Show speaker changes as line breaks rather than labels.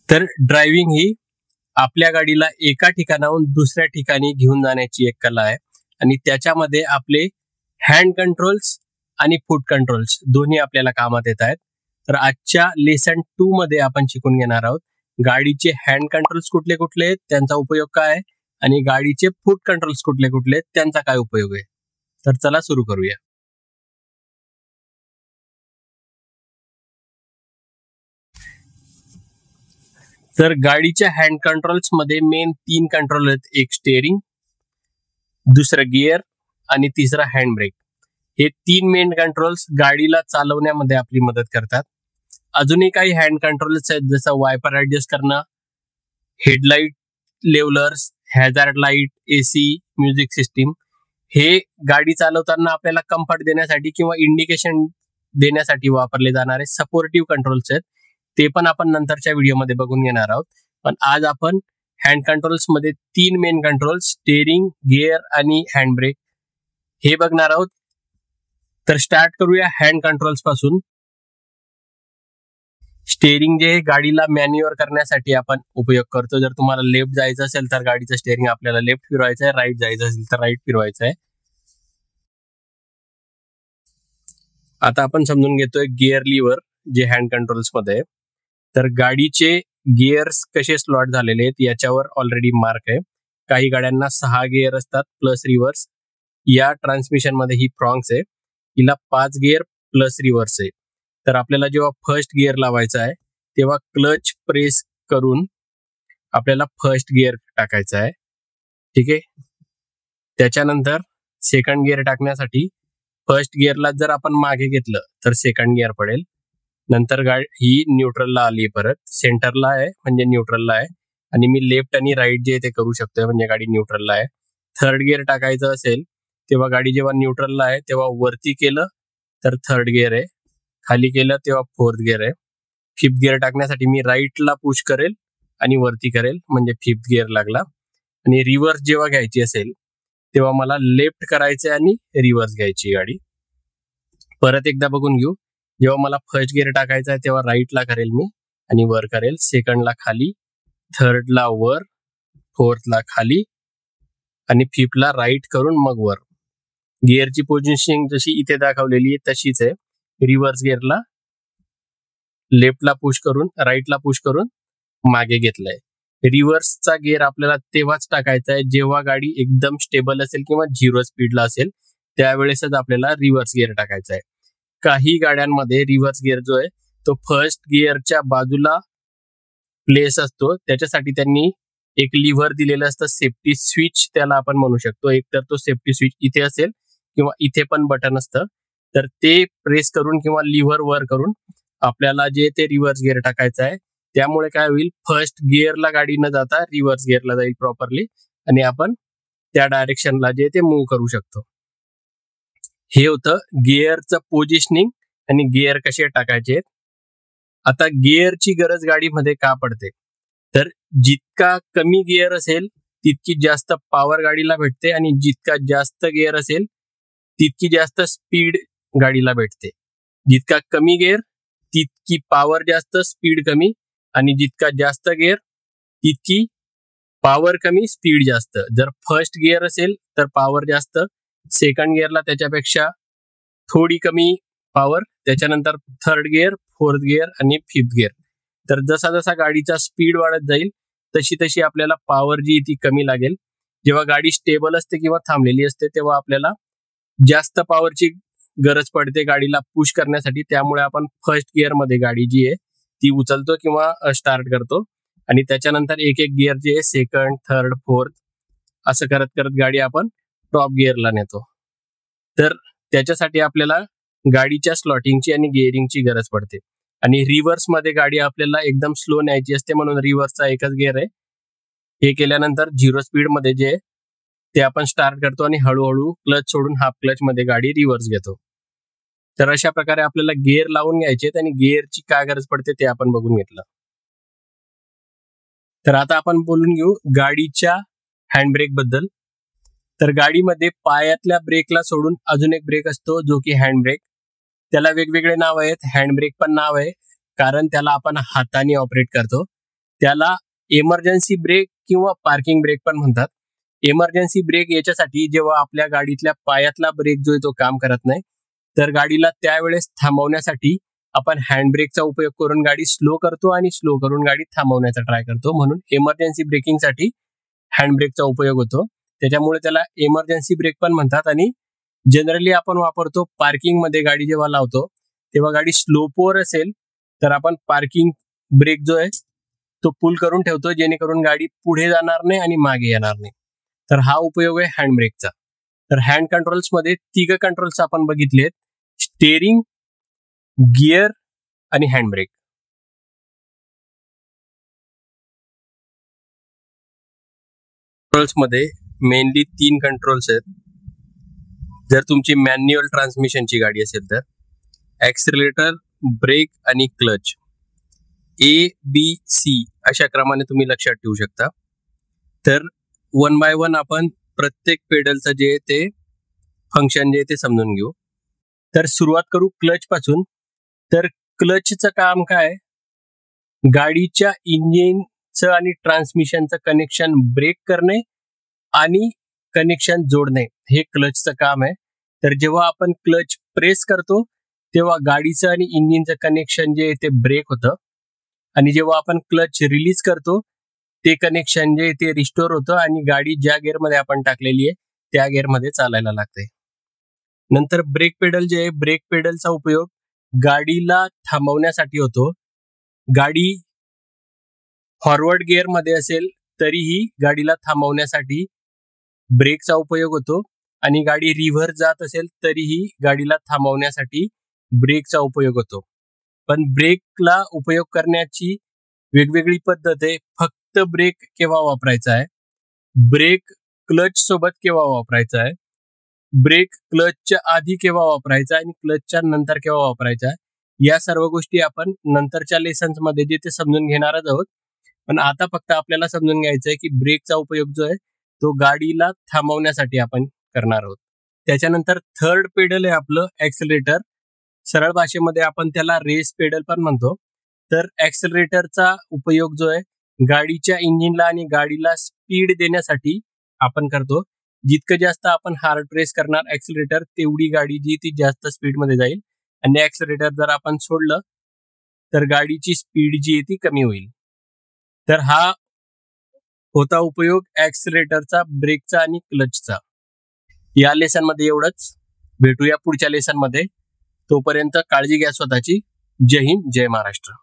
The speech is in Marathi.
तर ड्रायव्हिंग ही आपल्या गाडीला एका ठिकाणाहून दुसऱ्या ठिकाणी घेऊन जाण्याची एक कला आहे आणि त्याच्यामध्ये आपले हँड कंट्रोल्स आणि फूट कंट्रोल्स दोन्ही आपल्याला कामात येत आहेत. तर आजच्या लेसन 2 मध्ये आपण शिकून घेणार आहोत गाडीचे हँड कंट्रोल्स कुठले कुठले आहेत, त्यांचा उपयोग काय आहे आणि गाडीचे फूट कंट्रोल्स कुठले कुठले आहेत, त्यांचा काय उपयोग आहे. तर चला सुरू करूया. तर गाडीच्या हँड कंट्रोल्स मध्ये मेन 3 कंट्रोल आहेत. एक स्टेअरिंग, दुसरं गिअर आणि तिसरा हँड ब्रेक. हे 3 मेन कंट्रोल्स गाडीला चालवण्यामध्ये आपली मदत करतात. अजूनही काही हँड कंट्रोल्स आहेत, जसं वायपर ऍडजस्ट करणं, headlight levellers, hazard light, AC, music system. हे गाडी चालवताना आपल्याला कम्फर्ट देण्यासाठी किंवा इंडिकेशन देण्यासाठी वापरले जाणारे सपोर्टिव्ह कंट्रोल्स आहेत. ते पण आपण नंतरच्या व्हिडिओमध्ये बघून घेणार आहोत. पण आज आपण हँड कंट्रोल्स मध्ये 3 मेन कंट्रोल्स स्टेअरिंग, गिअर आणि हँड ब्रेक हे बघणार आहोत. तर स्टार्ट करूया हँड कंट्रोल्स पासून. स्टेअरिंग जे गाडीला मॅन्युअर करण्यासाठी आपण उपयोग करतो. जर तुम्हाला लेफ्ट जायचं असेल तर गाडीचं स्टेअरिंग आपल्याला लेफ्ट फिरवायचं आहे, राईट जायचं असेल तर राईट फिरवायचं आहे. आता आपण समजून घेतोय गिअर लिव्हर जे हँड कंट्रोल्स मध्ये. तर गाडीचे गिअर्स कसे स्लॉट झालेले आहेत याच्यावर ऑलरेडी मार्क आहे. काही गाड्यांना 6 गिअर असतात प्लस रिव्हर्स. या ट्रान्समिशन मध्ये ही फ्रॉन्क्स आहे, हिला 5 गिअर प्लस रिव्हर्स आहे. तर आपल्याला जेव्हा फर्स्ट गिअर लावायचा आहे तेव्हा क्लच प्रेस करून आपल्याला फर्स्ट गिअर टाकायचा आहे. ठीक आहे. त्याच्यानंतर सेकंड गिअर टाकण्यासाठी फर्स्ट गिअरला जर आपण मागे घेतलं तर सेकंड गिअर पडेल. नंतर गाडी ही न्यूट्रलला आली, परत सेंटरला आहे म्हणजे न्यूट्रलला आहे आणि मी लेफ्ट आणि राईट जे ते करू शकतोय म्हणजे गाडी न्यूट्रलला आहे. थर्ड गिअर टाकायचं असेल तेव्हा गाडी जेव्हा न्यूट्रलला आहे तेव्हा वरती केलं तर थर्ड गिअर आहे, खाली केलं तेव्हा फोर्थ गिअर आहे. फिफ्थ गिअर टाकण्यासाठी मी राईटला पुश करेल आणि वरती करेल म्हणजे फिफ्थ गिअर लागला. आणि रिव्हर्स जेव्हा घ्यायची असेल तेव्हा मला लेफ्ट करायचे आणि रिव्हर्स घ्यायची गाडी. परत एकदा बघून घेऊ. जेव्हा मला फर्स्ट गिअर टाकायचा आहे तेव्हा राईटला करेल मी आणि वर करेल, सेकंडला खाली, थर्डला वर, फोर्थला खाली आणि फिफ्थला राईट करून मग वर. गिअरची पोझिशनिंग जशी इथे दाखवलेली आहे तशीच आहे. रिव्हर्स गिअरला लेफ्टला पुश करून राईटला पुश करून मागे घेतलंय. रिव्हर्सचा गिअर आपल्याला तेव्हाच टाकायचा आहे जेव्हा गाडी एकदम स्टेबल असेल किंवा 0 स्पीडला असेल, त्यावेळेसच आपल्याला रिव्हर्स गिअर टाकायचा आहे. काही गाड्यांमध्ये रिव्हर्स गिअर जो आहे तो फर्स्ट गिअरच्या बाजूला प्लेस असतो. त्याच्यासाठी त्यांनी एक लिव्हर दिलेलं असतं, सेफ्टी स्विच त्याला आपण म्हणू शकतो. एक तर तो सेफ्टी स्विच इथे असेल किंवा इथे पण बटन असतं. तर ते प्रेस करून किंवा लिव्हर वर करून आपल्याला जे ते रिव्हर्स गिअर टाकायचं आहे. त्यामुळे काय होईल, फर्स्ट गिअरला गाडी न जाता रिव्हर्स गिअरला जाईल प्रॉपरली आणि आपण त्या डायरेक्शनला जे ते मूव्ह करू शकतो. हे होतं गिअरचं पोझिशनिंग आणि गिअर कसे टाकायचे. आता गिअरची गरज गाडीमध्ये का पडते, तर जितका कमी गिअर असेल तितकी जास्त पॉवर गाडीला भेटते आणि जितका जास्त गिअर असेल तितकी जास्त स्पीड गाडीला भेटते. जितका कमी गिअर तितकी पॉवर जास्त, स्पीड कमी, आणि जितका जास्त गिअर तितकी पॉवर कमी, स्पीड जास्त. जर फर्स्ट गिअर असेल तर पॉवर जास्त, सेकंड गिअरला त्याच्यापेक्षा थोडी कमी पॉवर, त्याच्यानंतर थर्ड गिअर, फोर्थ गिअर आणि फिफ्थ गिअर. तर जसा जसा गाडीचा स्पीड वाढत जाईल तशी तशी आपल्याला पॉवर जी ती कमी लागेल. जेव्हा गाडी स्टेबल असते किंवा थांबलेली असते तेव्हा आपल्याला जास्त पॉवरची गरज पडते गाडीला पुश करण्यासाठी. त्यामुळे आपण फर्स्ट गिअर मध्ये गाडी जी आहे ती उचलतो किंवा स्टार्ट करतो आणि त्याच्यानंतर एक एक गिअर जे आहे सेकंड, थर्ड, फोर्थ असं करत करत गाडी आपण टॉप गिअरला नेतो. तर त्याच्यासाठी आपल्याला गाडीच्या स्लॉटिंगची आणि गिअरिंगची गरज पडते. आणि रिव्हर्स मध्ये गाडी आपल्याला एकदम स्लो न्यायची असते म्हणून रिव्हर्सचा एकच गिअर आहे. हे केल्यानंतर 0 स्पीड मध्ये जे ते आपण स्टार्ट करतो आणि हळूहळू क्लच सोडून हाफ क्लच मध्ये गाडी रिव्हर्स घेतो. तर अशा प्रकारे आपल्याला गिअर लावून घ्यायचे आणि गिअरची काय गरज पडते ते आपण बघून घेतलं. तर आता आपण बोलून घेऊ गाडीच्या हँडब्रेक बद्दल. तर गाडीमध्ये पायातल्या ब्रेकला सोडून अजून एक ब्रेक असतो जो की हँडब्रेक. त्याला वेगवेगळे नाव आहेत. हँडब्रेक पण नाव आहे कारण त्याला आपण हाताने ऑपरेट करतो. त्याला इमर्जन्सी ब्रेक किंवा पार्किंग ब्रेक पण म्हणतात. इमर्जन्सी ब्रेक याच्यासाठी जेव्हा आपल्या गाडीतल्या पायातला ब्रेक जो आहे तो काम करत नाही, तर गाडीला त्यावेळेस थांबवण्यासाठी आपण हँड ब्रेकचा उपयोग करून गाडी स्लो करतो आणि स्लो करून गाडी थांबवण्याचा ट्राय करतो. म्हणून इमर्जन्सी ब्रेकिंगसाठी हँड ब्रेकचा उपयोग होतो. त्याच्यामुळे त्याला इमर्जन्सी ब्रेक पण म्हणतात. आणि जनरली आपण वापरतो पार्किंग मध्ये गाडी जेव्हा लावतो तेव्हा गाडी स्लोपवर असेल तर आपण पार्किंग ब्रेक जो आहे तो पुल करून ठेवतो, जेणेकरून गाडी पुढे जाणार नाही आणि मागे येणार नाही. तर हा उपयोग आहे हँड ब्रेकचा. तर हँड कंट्रोल्स मध्ये 3 कंट्रोल्स आपण बघितलेत: स्टेअरिंग, गिअर आणि हँड ब्रेक. कंट्रोल्स मध्ये मेनली 3 कंट्रोल्स आहेत. जर तुमची मॅन्युअल ट्रान्समिशनची गाडी असेल तर ॲक्सिलरेटर, ब्रेक आणि क्लच, ABC अशा क्रमाने तुम्ही लक्षात ठेवू शकता. तर 1 बाय 1 आपण प्रत्येक पेडलचं जे ते फंक्शन जे ते समजून घेऊ. तर सुरुवात करू क्लच पासून. तर क्लचचं काम काय? गाडीच्या इंजिनचं आणि ट्रान्समिशनचं कनेक्शन ब्रेक करणे आणि कनेक्शन जोडणे हे क्लचचं काम आहे. तर जेव्हा आपण क्लच प्रेस करतो तेव्हा गाडीचं आणि इंजिनचं कनेक्शन जे ते ब्रेक होतं, आणि जेव्हा आपण क्लच रिलीज करतो ते कनेक्शन जे ते रिस्टोर होतं आणि गाडी ज्या गिअरमध्ये आपण टाकलेली आहे त्या गिअरमध्ये चालायला लागते. नंतर ब्रेक पेडल जे आहे, ब्रेक पेडलचा उपयोग गाडीला थांबवण्यासाठी होतो. गाडी फॉरवर्ड गिअरमध्ये असेल तरीही गाडीला थांबवण्यासाठी ब्रेकचा उपयोग होतो, आणि गाडी रिव्हर्स जात असेल तरीही गाडीला थांबवण्यासाठी ब्रेकचा उपयोग होतो. पण ब्रेकला उपयोग करण्याची वेगवेगळी पद्धत आहे. फक्त ब्रेक केव्हा वापरायचा आहे, ब्रेक क्लच सोबत केव्हा वापरायचा आहे, ब्रेक क्लचच्या आधी केव्हा वापरायचा आणि क्लचच्या नंतर केव्हा वापरायचा आहे, या सर्व गोष्टी आपण नंतरच्या लेसन्स मध्ये जे ते समजून घेणारच आहोत. पण आता फक्त आपल्याला समजून घ्यायचं आहे की ब्रेकचा उपयोग जो आहे तो गाडीला थांबवण्यासाठी आपण करणार आहोत. त्याच्यानंतर थर्ड पेडल आहे आपलं ॲक्सिलरेटर. सरळ भाषेमध्ये आपण त्याला रेस पेडल पण म्हणतो. तर ॲक्सिलरेटरचा उपयोग जो आहे गाडीच्या इंजिनला आणि गाडीला स्पीड देण्यासाठी आपण करतो. जितकं जास्त आपण हार्ड प्रेस करणार ॲक्सिलरेटर तेवढी गाडी जी ती जास्त स्पीडमध्ये जाईल, आणि ॲक्सिलरेटर जर आपण सोडलं तर गाडीची स्पीड जी आहे ती कमी होईल. तर हा होता उपयोग ॲक्सिलरेटरचा, ब्रेकचा आणि क्लचचा. या लेसन मध्ये एवढंच. भेटूया पुढच्या लेसन मध्ये. तोपर्यंत काळजी घ्या स्वतःची. जय हिंद, जय महाराष्ट्र.